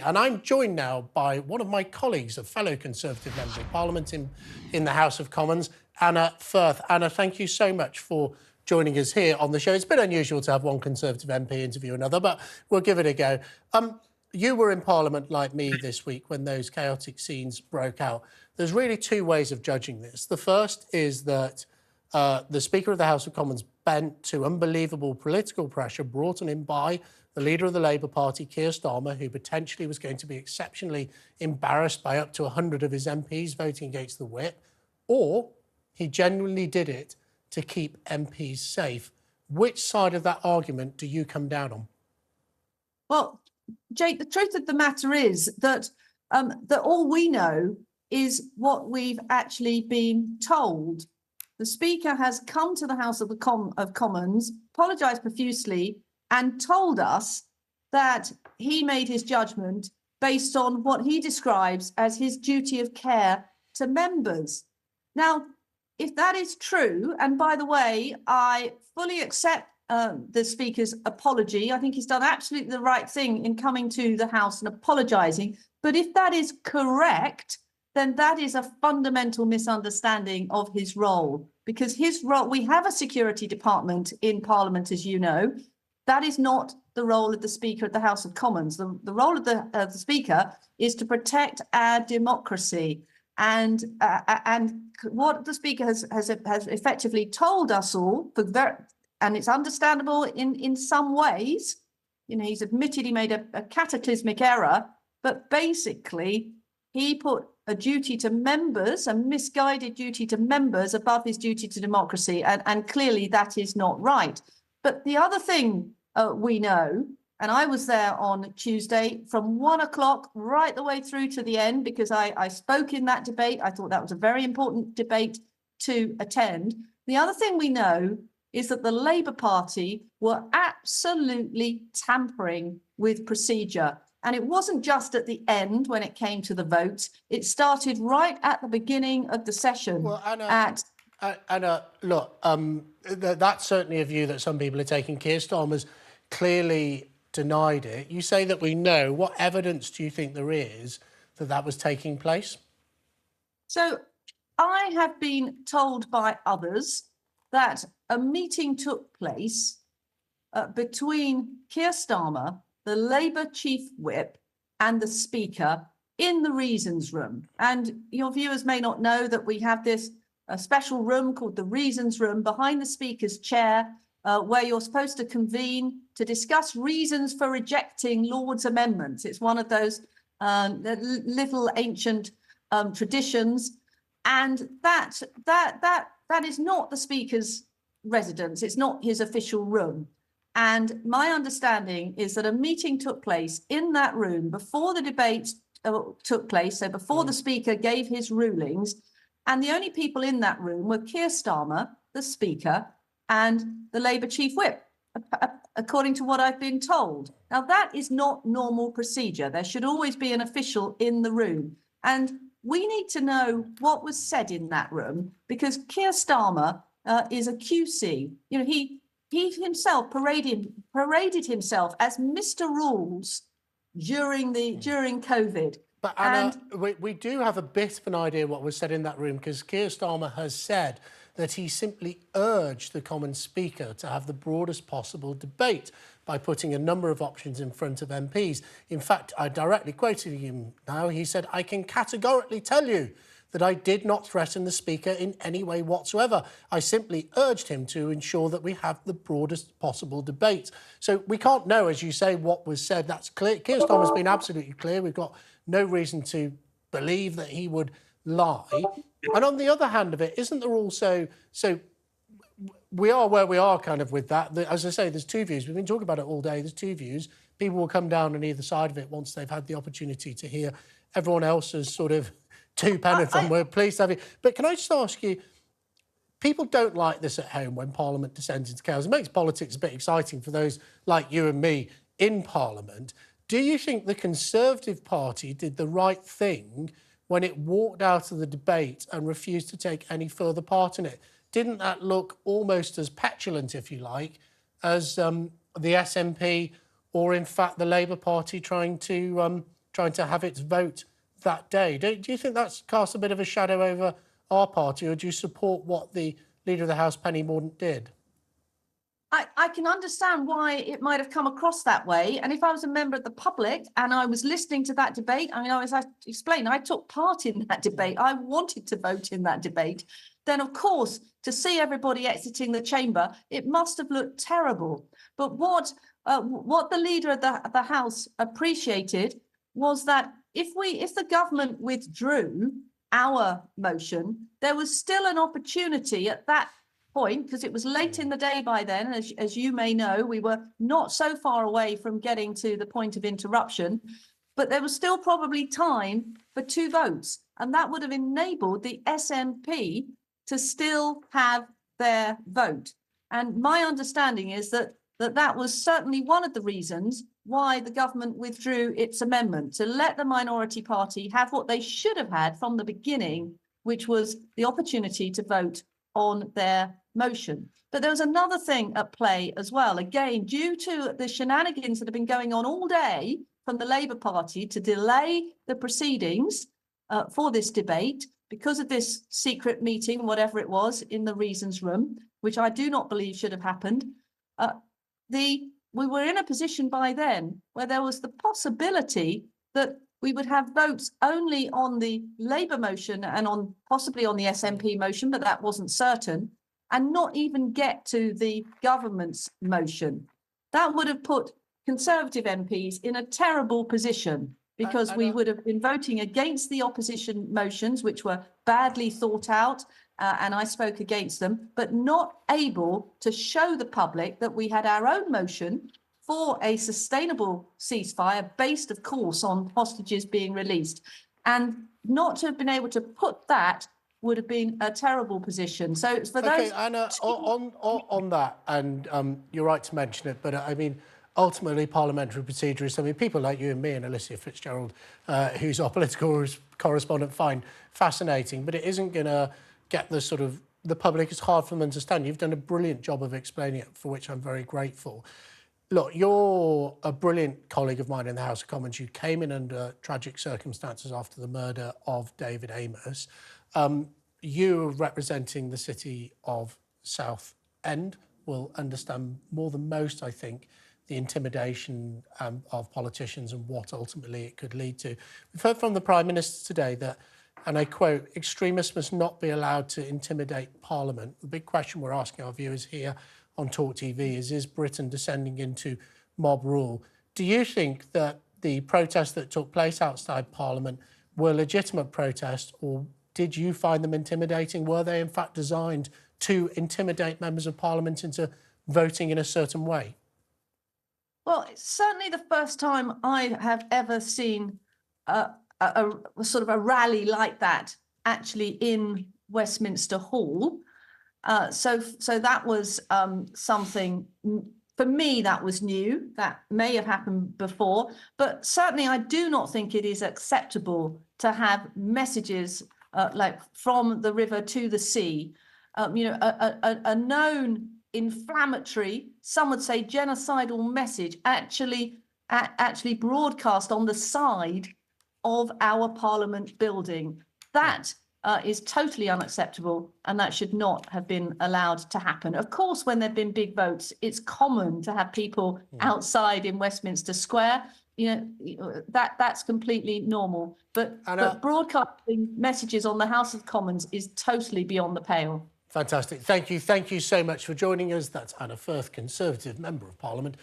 And I'm joined now by one of my colleagues, a fellow Conservative Member of Parliament in the House of Commons, Anna Firth. Anna, thank you so much for joining us here on the show. It's a bit unusual to have one Conservative MP interview another, but we'll give it a go. You were in Parliament like me this week when those chaotic scenes broke out. There's really two ways of judging this. The first is that the Speaker of the House of Commons bent to unbelievable political pressure brought on him by the leader of the Labour Party, Keir Starmer, who potentially was going to be exceptionally embarrassed by up to 100 of his MPs voting against the whip, or he genuinely did it to keep MPs safe. Which side of that argument do you come down on? Well, Jake, the truth of the matter is that that all we know is what we've actually been told. The Speaker has come to the House of Commons, apologised profusely, and told us that he made his judgment based on what he describes as his duty of care to members. Now, if that is true, and by the way, I fully accept the Speaker's apology. I think he's done absolutely the right thing in coming to the House and apologising. But if that is correct, then that is a fundamental misunderstanding of his role. Because his role, we have a security department in Parliament, as you know. That is not the role of the Speaker of the House of Commons. The role of the Speaker is to protect our democracy. And what the Speaker has effectively told us all, and it's understandable in some ways, you know, he's admitted he made a cataclysmic error, but basically he put a duty to members, a misguided duty to members above his duty to democracy. And clearly that is not right. But the other thing we know, and I was there on Tuesday from 1 o'clock right the way through to the end, because I spoke in that debate. I thought that was a very important debate to attend. The other thing we know is that the Labour Party were absolutely tampering with procedure. And it wasn't just at the end when it came to the vote. It started right at the beginning of the session. Well, Anna, look, that's certainly a view that some people are taking. Keir Starmer's clearly denied it. You say that we know. What evidence do you think there is that that was taking place? So I have been told by others that a meeting took place between Keir Starmer, the Labour Chief Whip, and the Speaker in the Reasons Room. And your viewers may not know that we have this a special room called the Reasons Room behind the Speaker's chair, where you're supposed to convene to discuss reasons for rejecting Lord's amendments. It's one of those little ancient traditions, and that is not the Speaker's residence. It's not his official room. And my understanding is that a meeting took place in that room before the debate took place, so before the Speaker gave his rulings. And the only people in that room were Keir Starmer, the Speaker, and the Labour Chief Whip, according to what I've been told. Now, that is not normal procedure. There should always be an official in the room. And we need to know what was said in that room, because Keir Starmer is a QC. You know, he himself paraded himself as Mr. Rules during COVID. But Anna, we do have a bit of an idea what was said in that room, because Keir Starmer has said that he simply urged the Commons Speaker to have the broadest possible debate by putting a number of options in front of MPs. In fact, I directly quoted him now. He said, "I can categorically tell you that I did not threaten the Speaker in any way whatsoever. I simply urged him to ensure that we have the broadest possible debate." So we can't know, as you say, what was said. That's clear. Keir Starmer's been absolutely clear. We've got no reason to believe that he would lie. And on the other hand of it, isn't there also... So we are where we are kind of with that. As I say, there's two views. We've been talking about it all day. There's two views. People will come down on either side of it once they've had the opportunity to hear everyone else's sort of two pennants on. We're pleased to have you. But can I just ask you, people don't like this at home when Parliament descends into chaos. It makes politics a bit exciting for those like you and me in Parliament. Do you think the Conservative Party did the right thing when it walked out of the debate and refused to take any further part in it? Didn't that look almost as petulant, if you like, as the SNP or, in fact, the Labour Party trying to trying to have its vote that day. Do you think that's cast a bit of a shadow over our party, or do you support what the Leader of the House, Penny Mordaunt, did? I can understand why it might have come across that way. And if I was a member of the public and I was listening to that debate, I mean, as I explained, I took part in that debate. I wanted to vote in that debate. Then, of course, to see everybody exiting the chamber, it must have looked terrible. But what the Leader of the House appreciated was that if the government withdrew our motion, there was still an opportunity at that point, because it was late in the day by then, as you may know, we were not so far away from getting to the point of interruption, but there was still probably time for 2 votes, and that would have enabled the SNP to still have their vote. And my understanding is that was certainly one of the reasons why the government withdrew its amendment, to let the minority party have what they should have had from the beginning, which was the opportunity to vote on their motion. But there was another thing at play as well. Again, due to the shenanigans that have been going on all day from the Labour Party to delay the proceedings for this debate, because of this secret meeting, whatever it was, in the Reasons Room, which I do not believe should have happened, we were in a position by then where there was the possibility that we would have votes only on the Labour motion and possibly on the SNP motion, but that wasn't certain, and not even get to the government's motion. That would have put Conservative MPs in a terrible position, because we would have been voting against the opposition motions, which were badly thought out, and I spoke against them, but not able to show the public that we had our own motion for a sustainable ceasefire based, of course, on hostages being released. And not to have been able to put that would have been a terrible position. So it's for those... Okay, Anna, on that, and you're right to mention it, but I mean, ultimately, parliamentary procedure is something people like you and me and Alicia Fitzgerald, who's our political correspondent, find fascinating, but it isn't going to get the public. It's hard for them to understand. You've done a brilliant job of explaining it, for which I'm very grateful. Look, you're a brilliant colleague of mine in the House of Commons. You came in under tragic circumstances after the murder of David Amos. You, representing the city of Southend, will understand more than most, I think, the intimidation of politicians and what ultimately it could lead to. We've heard from the Prime Minister today that, and I quote, extremists must not be allowed to intimidate Parliament. The big question we're asking our viewers here on TalkTV is Britain descending into mob rule? Do you think that the protests that took place outside Parliament were legitimate protests, or did you find them intimidating? Were they in fact designed to intimidate members of Parliament into voting in a certain way? Well, it's certainly the first time I have ever seen a sort of a rally like that actually in Westminster Hall. So that was something, for me, that was new. That may have happened before, but certainly I do not think it is acceptable to have messages like from the river to the sea, a known inflammatory, some would say genocidal message actually broadcast on the side of our Parliament building. That is totally unacceptable, and that should not have been allowed to happen. Of course, when there have been big votes, it's common to have people outside in Westminster Square. That's completely normal. But broadcasting messages on the House of Commons is totally beyond the pale. Fantastic. Thank you. Thank you so much for joining us. That's Anna Firth, Conservative Member of Parliament